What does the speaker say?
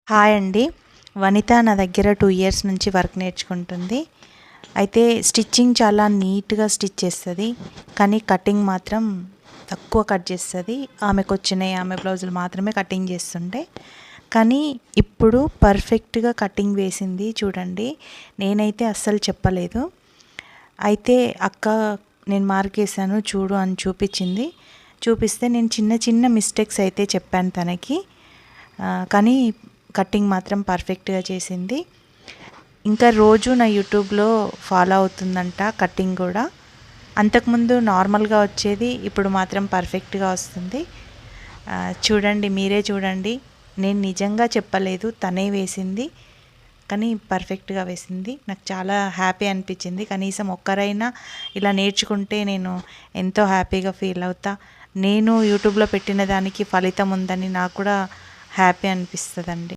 Hi అండి. వనిత నా దగ్గర 2 ఇయర్స్ నుంచి వర్క్ నేర్చుకుంటుంది. అయితే స్టిచ్చింగ్ చాలా నీట్‌గా స్టిచ్ చేస్తది. కానీ కటింగ్ మాత్రం తక్కువ కట్ చేస్తది. ఆమె బ్లౌజులు మాత్రమే కటింగ్ చేస్తుండే. కానీ ఇప్పుడు పర్ఫెక్ట్‌గా కటింగ్ వేసింది చూడండి. నేనైతే అస్సలు చెప్పలేదు. అయితే అక్క నేను మార్కేసాను చూడు అని చూపిస్తే నేను చిన్న చిన్న మిస్టేక్స్ అయితే చెప్పాను తనకి. కానీ కటింగ్ మాత్రం పర్ఫెక్ట్‌గా చేసింది. ఇంకా రోజు నా యూట్యూబ్‌లో ఫాలో అవుతుందంట కటింగ్ కూడా. అంతకుముందు నార్మల్‌గా వచ్చేది, ఇప్పుడు మాత్రం పర్ఫెక్ట్‌గా వస్తుంది. మీరే చూడండి. నేను నిజంగా చెప్పలేదు, తనే వేసింది. కానీ పర్ఫెక్ట్‌గా వేసింది. నాకు చాలా హ్యాపీ అనిపించింది. కనీసం ఒక్కరైనా ఇలా నేర్చుకుంటే నేను ఎంతో హ్యాపీగా ఫీల్ అవుతా. నేను యూట్యూబ్‌లో పెట్టిన దానికి ఫలితం ఉందని నాకు కూడా హ్యాపీ అనిపిస్తదండి.